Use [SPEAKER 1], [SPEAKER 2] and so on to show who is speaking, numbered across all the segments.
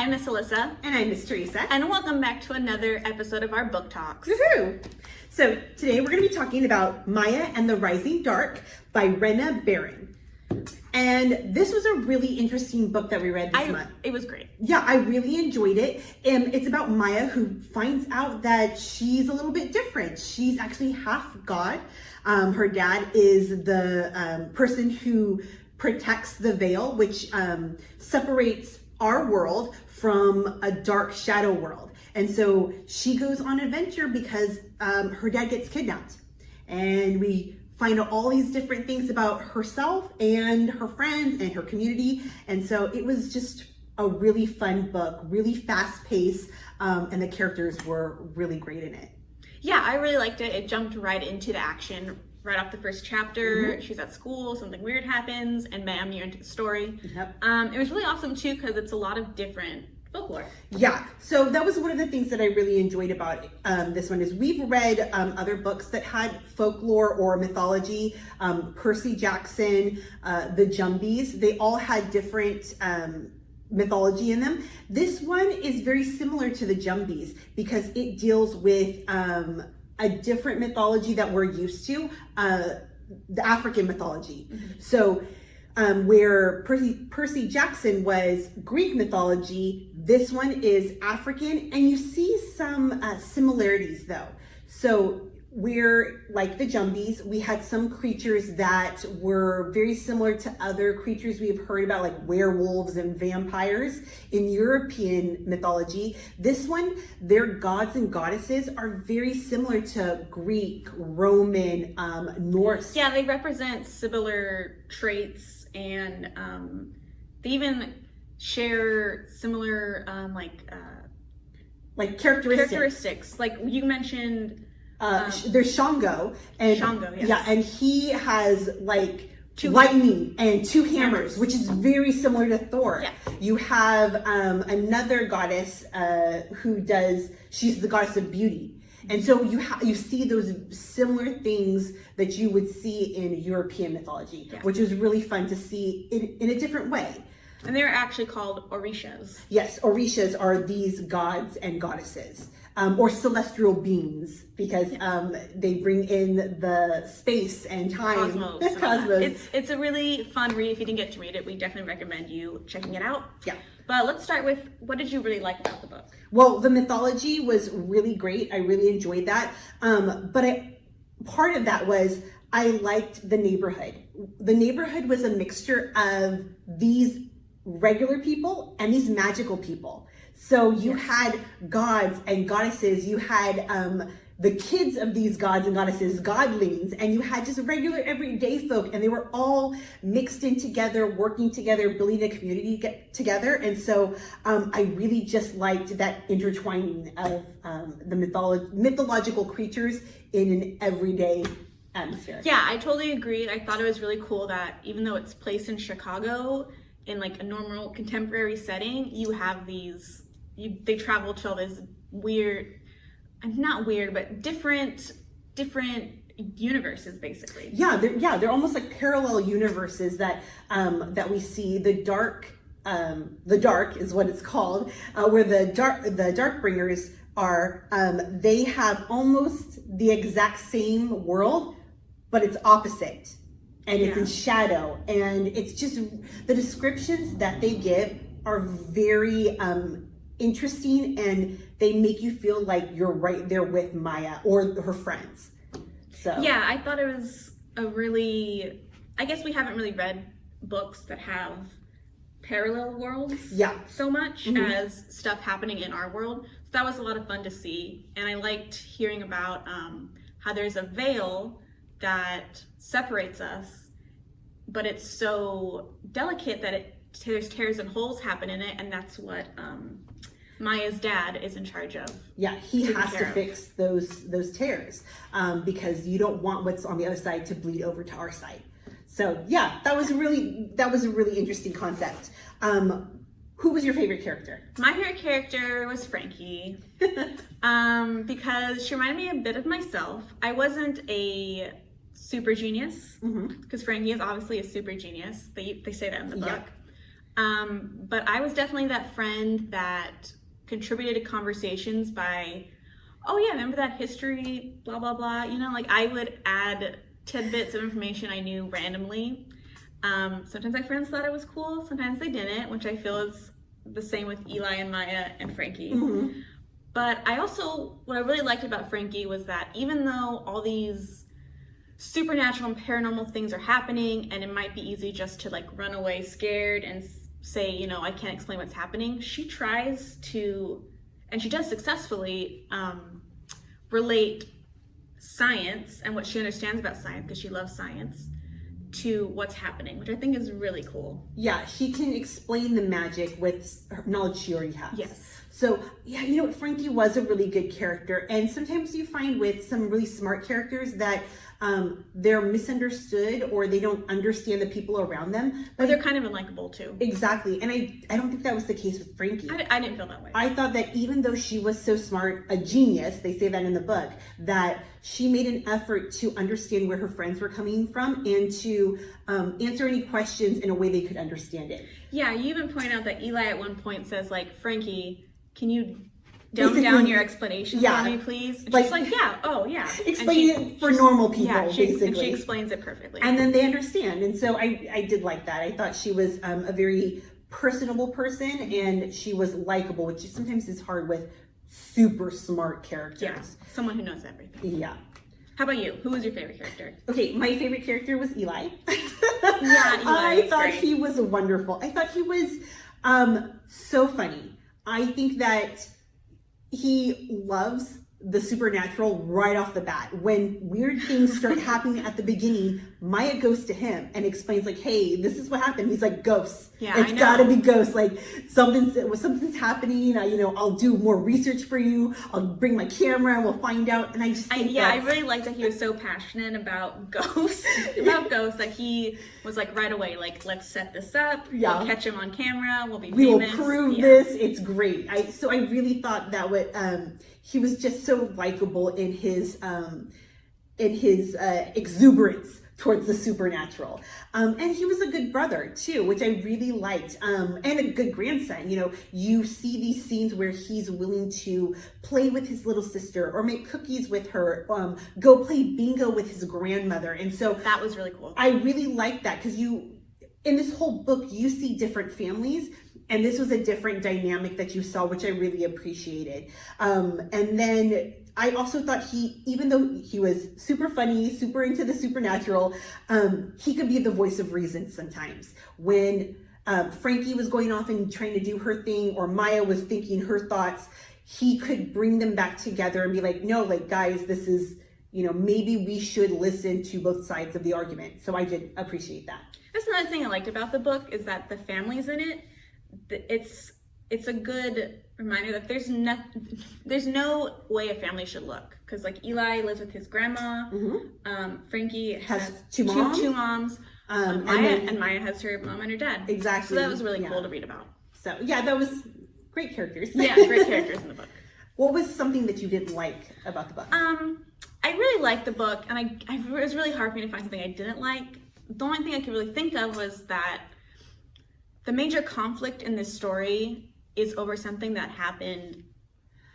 [SPEAKER 1] I'm Miss Alyssa.
[SPEAKER 2] And I'm Miss Teresa.
[SPEAKER 1] And welcome back to another episode of our book talks.
[SPEAKER 2] Woohoo! So today we're going to be talking about Maya and the Rising Dark by Rena Barron. And this was a really interesting book that we read this month.
[SPEAKER 1] It was great.
[SPEAKER 2] Yeah, I really enjoyed it. It's about Maya who finds out that she's a little bit different. She's actually half god. Her dad is the person who protects the veil, which separates our world from a dark shadow world. And so she goes on an adventure because her dad gets kidnapped. And we find out all these different things about herself and her friends and her community. And so it was just a really fun book, really fast paced, and the characters were really great in it.
[SPEAKER 1] Yeah, I really liked it. It jumped right into the action right off the first chapter.
[SPEAKER 2] Mm-hmm.
[SPEAKER 1] She's at school, something weird happens, and bam, you're into the story.
[SPEAKER 2] Yep.
[SPEAKER 1] It was really awesome too because it's a lot of different folklore.
[SPEAKER 2] Yeah, so that was one of the things that I really enjoyed about this one is we've read other books that had folklore or mythology. Percy Jackson, the Jumbies, they all had different mythology in them. This one is very similar to the Jumbies because it deals with a different mythology that we're used to, the African mythology. Mm-hmm. So where Percy Jackson was Greek mythology, this one is African, and you see some similarities though. So we're like the Jumbies, we had some creatures that were very similar to other creatures we've heard about, like werewolves and vampires in European mythology. This one, their gods and goddesses are very similar to Greek, Roman, Norse.
[SPEAKER 1] Yeah, they represent similar traits, and they even share similar
[SPEAKER 2] like characteristics.
[SPEAKER 1] Like you mentioned.
[SPEAKER 2] There's Shango, and
[SPEAKER 1] Shango, yes.
[SPEAKER 2] Yeah, and he has like lightning and two hammers, which is very similar to Thor.
[SPEAKER 1] Yeah.
[SPEAKER 2] You have another goddess she's the goddess of beauty. And so you see those similar things that you would see in European mythology, yeah, which was really fun to see in a different way.
[SPEAKER 1] And they're actually called Orishas.
[SPEAKER 2] Yes, Orishas are these gods and goddesses, or celestial beings, because they bring in the space and time.
[SPEAKER 1] Cosmos. It's a really fun read. If you didn't get to read it, we definitely recommend you checking it out.
[SPEAKER 2] Yeah.
[SPEAKER 1] But let's start with, what did you really like about the book?
[SPEAKER 2] Well, the mythology was really great. I really enjoyed that. But part of that was I liked the neighborhood. The neighborhood was a mixture of these regular people and these magical people. So you had gods and goddesses, you had the kids of these gods and goddesses, godlings, and you had just regular everyday folk, and they were all mixed in together, working together, building a community together. And so I really just liked that intertwining of the mythological creatures in an everyday atmosphere.
[SPEAKER 1] Yeah, I totally agree. I thought it was really cool that even though it's placed in Chicago, in like a normal contemporary setting, you have they travel to all this weird, not weird, but different universes basically.
[SPEAKER 2] Yeah, they're almost like parallel universes that we see. The dark is what it's called, where the Darkbringers are. They have almost the exact same world, but it's opposite. And it's in shadow, and it's just the descriptions that they give are very interesting, and they make you feel like you're right there with Maya or her friends. So
[SPEAKER 1] yeah, I thought it was I guess we haven't really read books that have parallel worlds so much as stuff happening in our world. So that was a lot of fun to see, and I liked hearing about how there's a veil that separates us, but it's so delicate that there's tears and holes happen in it, and that's what Maya's dad is in charge of.
[SPEAKER 2] Yeah, he has to fix those tears because you don't want what's on the other side to bleed over to our side. So yeah, that was a really interesting concept. Who was your favorite character?
[SPEAKER 1] My favorite character was Frankie because she reminded me a bit of myself. I wasn't a super genius because Frankie is obviously a super genius. They say that in the book. But I was definitely that friend that contributed to conversations by, oh yeah, remember that history, blah, blah, blah. You know, like I would add tidbits of information I knew randomly. Sometimes my friends thought it was cool, sometimes they didn't, which I feel is the same with Eli and Maya and Frankie. Mm-hmm. But what I really liked about Frankie was that even though all these supernatural and paranormal things are happening, and it might be easy just to like run away scared and say, you know, I can't explain what's happening, she tries to, and she does successfully, relate science and what she understands about science, because she loves science, to what's happening, which I think is really cool.
[SPEAKER 2] Yeah, she can explain the magic with knowledge she already has.
[SPEAKER 1] Yes.
[SPEAKER 2] So, yeah, you know what, Frankie was a really good character. And sometimes you find with some really smart characters that they're misunderstood or they don't understand the people around them.
[SPEAKER 1] But they're kind of unlikable too.
[SPEAKER 2] Exactly. And I don't think that was the case with Frankie.
[SPEAKER 1] I didn't feel that way.
[SPEAKER 2] I thought that even though she was so smart, a genius, they say that in the book, that she made an effort to understand where her friends were coming from and to answer any questions in a way they could understand it.
[SPEAKER 1] Yeah, you even point out that Eli at one point says, like, Frankie, can you dumb down your explanation for me, please? And she's like, yeah, oh, yeah.
[SPEAKER 2] Explain it for normal people, basically.
[SPEAKER 1] And she explains it perfectly.
[SPEAKER 2] And then they understand. And so I did like that. I thought she was a very personable person and she was likable, which sometimes is hard with super smart characters.
[SPEAKER 1] Yeah, someone who knows everything.
[SPEAKER 2] Yeah.
[SPEAKER 1] How about you? Who was your favorite character?
[SPEAKER 2] Okay, my favorite character was Eli.
[SPEAKER 1] Yeah, Eli.
[SPEAKER 2] I thought he was wonderful. I thought he was so funny. I think that he loves the supernatural right off the bat. When weird things start happening at the beginning, Maya goes to him and explains like, hey, this is what happened. He's like, ghosts.
[SPEAKER 1] Yeah,
[SPEAKER 2] it's gotta be ghosts. Like something's happening. I'll do more research for you. I'll bring my camera and we'll find out. And I just think
[SPEAKER 1] I really like that he was so passionate about ghosts, that he was like right away, like, let's set this up. Yeah. We'll catch him on camera. We'll be famous.
[SPEAKER 2] We will prove this. It's great. So I really thought that he was just so likable in his exuberance towards the supernatural. And he was a good brother too, which I really liked. And a good grandson. You see these scenes where he's willing to play with his little sister or make cookies with her, go play bingo with his grandmother. And so
[SPEAKER 1] that was really cool.
[SPEAKER 2] I really liked that because in this whole book, you see different families. And this was a different dynamic that you saw, which I really appreciated. And then I also thought even though he was super funny, super into the supernatural, he could be the voice of reason sometimes. When Frankie was going off and trying to do her thing, or Maya was thinking her thoughts, he could bring them back together and be like, no, like, guys, this is, maybe we should listen to both sides of the argument. So I did appreciate that.
[SPEAKER 1] That's another thing I liked about the book is that the families in it, it's a good reminder that there's no way a family should look, because like Eli lives with his grandma, Frankie has two moms, and Maya has her mom and her dad.
[SPEAKER 2] Exactly.
[SPEAKER 1] So that was really cool to read about.
[SPEAKER 2] So yeah, that was great characters.
[SPEAKER 1] Yeah, great characters in the book.
[SPEAKER 2] What was something that you didn't like about the book?
[SPEAKER 1] I really liked the book, and it was really hard for me to find something I didn't like. The only thing I could really think of was that the major conflict in this story is over something that happened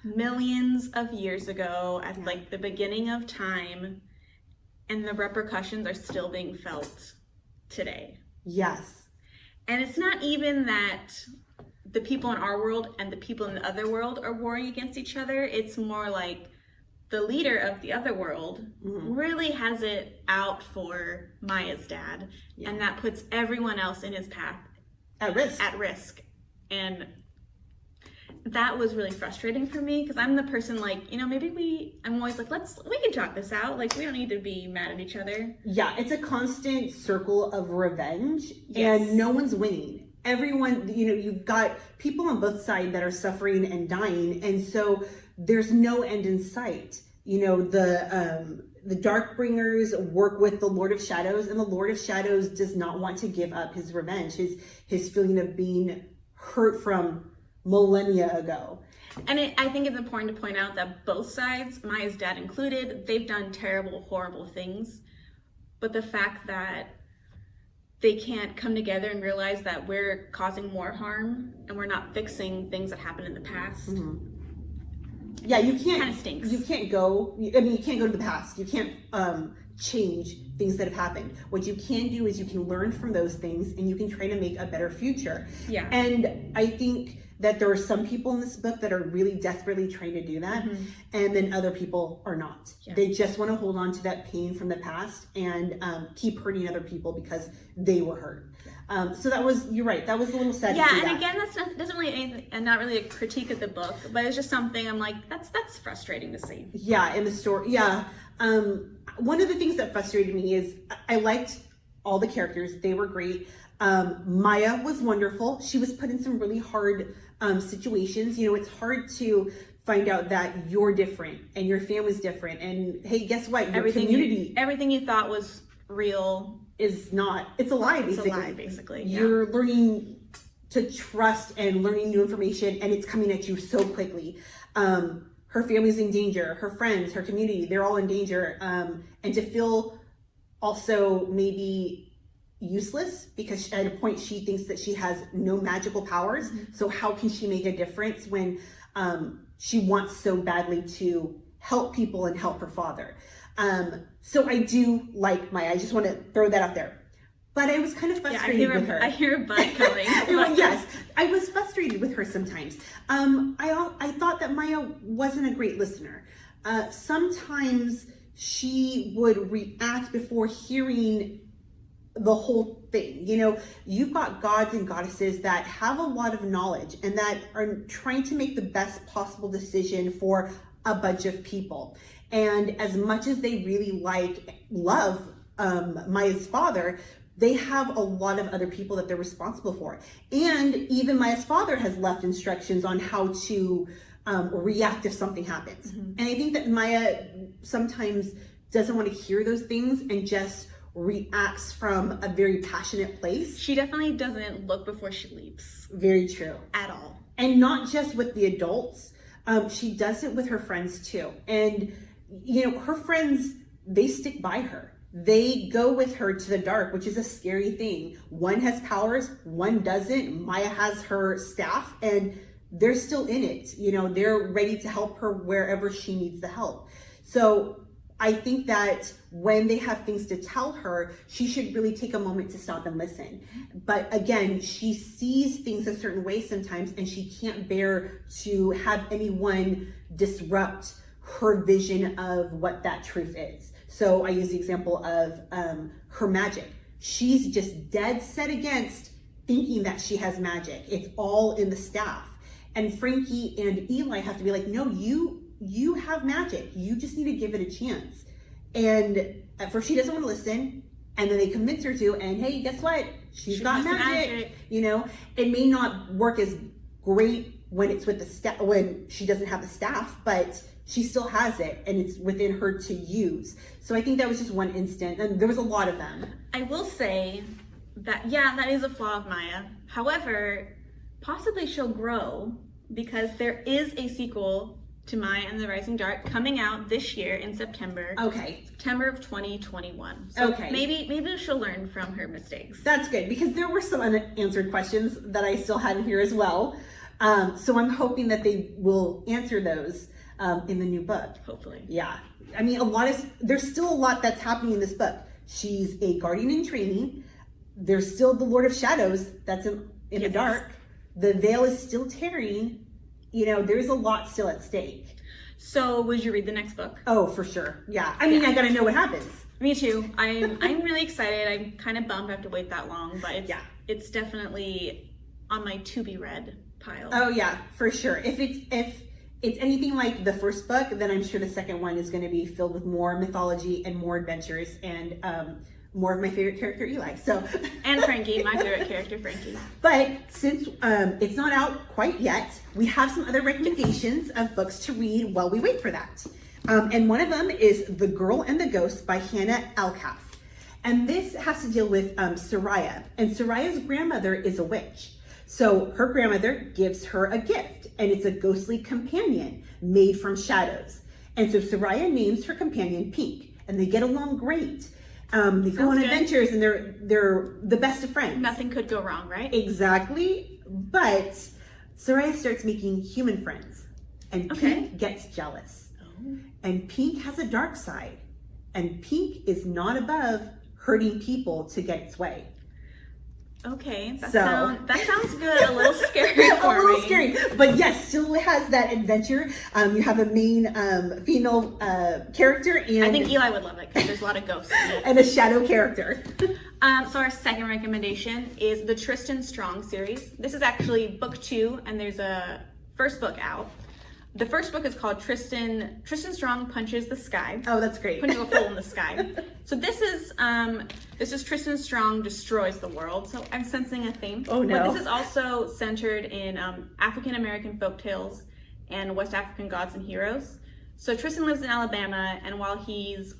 [SPEAKER 1] millions of years ago at like the beginning of time, and the repercussions are still being felt today.
[SPEAKER 2] Yes.
[SPEAKER 1] And it's not even that the people in our world and the people in the other world are warring against each other. It's more like the leader of the other world really has it out for Maya's dad, and that puts everyone else in his path at risk. And that was really frustrating for me, because I'm the person like, I'm always like, we can talk this out. Like, we don't need to be mad at each other.
[SPEAKER 2] Yeah, it's a constant circle of revenge, and no one's winning. Everyone, you've got people on both sides that are suffering and dying, and so there's no end in sight. The Darkbringers work with the Lord of Shadows, and the Lord of Shadows does not want to give up his revenge, his feeling of being hurt from millennia ago.
[SPEAKER 1] And I think it's important to point out that both sides, Maya's dad included, they've done terrible, horrible things. But the fact that they can't come together and realize that we're causing more harm and we're not fixing things that happened in the past.
[SPEAKER 2] Yeah, you can't.
[SPEAKER 1] Kind of stinks.
[SPEAKER 2] You can't go. I mean, you can't go to the past. You can't change things that have happened. What you can do is you can learn from those things, and you can try to make a better future.
[SPEAKER 1] Yeah.
[SPEAKER 2] And I think that there are some people in this book that are really desperately trying to do that, and then other people are not. Yeah. They just want to hold on to that pain from the past and keep hurting other people because they were hurt. So that was, you're right, that was a little sad.
[SPEAKER 1] Yeah,
[SPEAKER 2] to see
[SPEAKER 1] and
[SPEAKER 2] that.
[SPEAKER 1] again, that's not, doesn't really anything, and not really a critique of the book, but it's just something I'm like, that's frustrating to see.
[SPEAKER 2] Yeah, in the story, yeah. One of the things that frustrated me is I liked all the characters; they were great. Maya was wonderful. She was put in some really hard situations. You know, it's hard to find out that you're different and your family's different. And hey, guess what? Your
[SPEAKER 1] everything you thought was real
[SPEAKER 2] is not. It's a lie, basically.
[SPEAKER 1] It's a lie, basically. Yeah.
[SPEAKER 2] You're learning to trust and learning new information, and it's coming at you so quickly. Her family's in danger. Her friends, her community, they're all in danger. And to feel also maybe useless because at a point she thinks that she has no magical powers. So how can she make a difference when she wants so badly to help people and help her father? So I do like Maya. I just want to throw that out there. But I was kind of frustrated with her.
[SPEAKER 1] I hear a butt coming.
[SPEAKER 2] Yes, I was frustrated with her sometimes. I thought that Maya wasn't a great listener. Sometimes she would react before hearing the whole thing. You know, you've got gods and goddesses that have a lot of knowledge and that are trying to make the best possible decision for a bunch of people. And as much as they really love Maya's father, they have a lot of other people that they're responsible for. And even Maya's father has left instructions on how to react if something happens. And I think that Maya sometimes doesn't want to hear those things and just reacts from a very passionate place.
[SPEAKER 1] She definitely doesn't look before she leaps.
[SPEAKER 2] Very true.
[SPEAKER 1] At all.
[SPEAKER 2] And not just with the adults. She does it with her friends too. And, you know, her friends, they stick by her. They go with her to the dark, which is a scary thing. One has powers, one doesn't. Maya has her staff, and they're still in it. You know, they're ready to help her wherever she needs the help. So I think that when they have things to tell her, she should really take a moment to stop and listen. But again, she sees things a certain way sometimes, and she can't bear to have anyone disrupt her vision of what that truth is. So I use the example of her magic. She's just dead set against thinking that she has magic. It's all in the staff. And Frankie and Eli have to be like, no, you have magic. You just need to give it a chance. And at first she doesn't want to listen. And then they convince her to, and hey, guess what? She's got magic. You know, it may not work as great when it's with the staff, when she doesn't have the staff, but she still has it, and it's within her to use. So I think that was just one instant, and there was a lot of them.
[SPEAKER 1] I will say that, yeah, that is a flaw of Maya. However, possibly she'll grow because there is a sequel to Maya and the Rising Dark coming out this year in September.
[SPEAKER 2] Okay.
[SPEAKER 1] September of 2021. So
[SPEAKER 2] okay.
[SPEAKER 1] Maybe she'll learn from her mistakes.
[SPEAKER 2] That's good, because there were some unanswered questions that I still had here as well. So I'm hoping that they will answer those in the new book.
[SPEAKER 1] Hopefully.
[SPEAKER 2] Yeah. I mean, there's still a lot that's happening in this book. She's a guardian in training. There's still the Lord of Shadows that's in the dark. The veil is still tearing. You know, there's a lot still at stake.
[SPEAKER 1] So would you read the next book?
[SPEAKER 2] Oh, for sure. Yeah. I mean, I gotta know what happens.
[SPEAKER 1] Me too. I'm really excited. I'm kind of bummed I have to wait that long, but it's definitely on my to be read pile.
[SPEAKER 2] Oh yeah, for sure. If it's anything like the first book, then I'm sure the second one is going to be filled with more mythology and more adventures and more of my favorite character, Eli. So
[SPEAKER 1] and Frankie, my favorite character, Frankie.
[SPEAKER 2] But since it's not out quite yet, we have some other recommendations of books to read while we wait for that. And one of them is The Girl and the Ghost by Hannah Alcath. And this has to deal with Soraya. And Soraya's grandmother is a witch. So her grandmother gives her a gift, and it's a ghostly companion made from shadows. And so Soraya names her companion Pink, and they get along great. They go on adventures, and they're the best of friends.
[SPEAKER 1] Nothing could go wrong, right?
[SPEAKER 2] Exactly. But Soraya starts making human friends, and Pink gets jealous. Oh. And Pink has a dark side, and Pink is not above hurting people to get its way.
[SPEAKER 1] Okay, that sounds good. A little scary for me.
[SPEAKER 2] A little scary, but yes, still has that adventure. You have a main female character, and
[SPEAKER 1] I think Eli would love it because there's a lot of ghosts in it.
[SPEAKER 2] And a shadow character.
[SPEAKER 1] So our second recommendation is the Tristan Strong series. This is actually book 2, and there's a first book out. The first book is called Tristan Strong Punches the Sky.
[SPEAKER 2] Oh, that's great.
[SPEAKER 1] Punching a hole in the sky. So this is Tristan Strong Destroys the World. So I'm sensing a theme.
[SPEAKER 2] Oh no.
[SPEAKER 1] But this is also centered in African American folktales and West African gods and heroes. So Tristan lives in Alabama, and while he's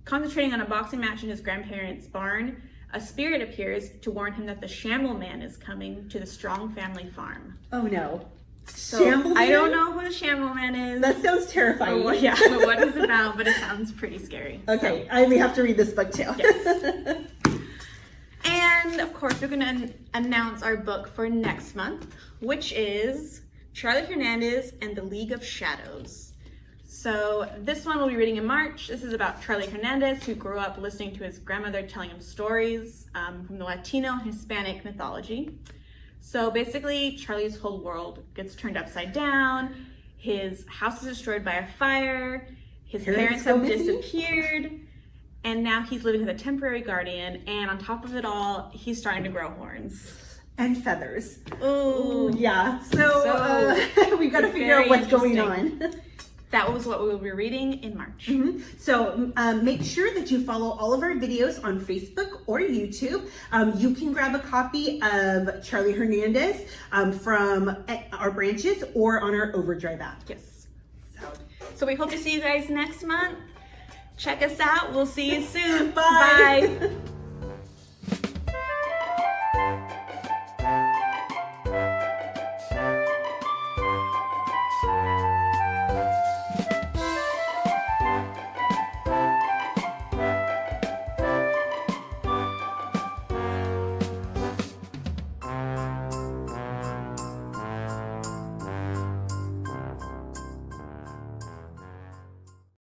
[SPEAKER 1] concentrating on a boxing match in his grandparents' barn, a spirit appears to warn him that the Shamble Man is coming to the Strong family farm.
[SPEAKER 2] Oh no.
[SPEAKER 1] So I don't know who the Shamble Man is.
[SPEAKER 2] That sounds terrifying.
[SPEAKER 1] Oh, yeah, what he's about, but it sounds pretty scary.
[SPEAKER 2] Okay, we have to read this book too.
[SPEAKER 1] Yes. And of course, we're going to announce our book for next month, which is Charlie Hernandez and the League of Shadows. So this one we'll be reading in March. This is about Charlie Hernandez, who grew up listening to his grandmother telling him stories from the Latino and Hispanic mythology. So basically, Charlie's whole world gets turned upside down. His house is destroyed by a fire. His parents have disappeared. And now he's living with a temporary guardian. And on top of it all, he's starting to grow horns.
[SPEAKER 2] And feathers.
[SPEAKER 1] Ooh.
[SPEAKER 2] Yeah. So we've got to figure out what's going on.
[SPEAKER 1] That was what we will be reading in March.
[SPEAKER 2] Mm-hmm. So make sure that you follow all of our videos on Facebook or YouTube. You can grab a copy of Charlie Hernandez from our branches or on our Overdrive app.
[SPEAKER 1] Yes. So we hope to see you guys next month. Check us out. We'll see you soon.
[SPEAKER 2] Bye.
[SPEAKER 1] Bye.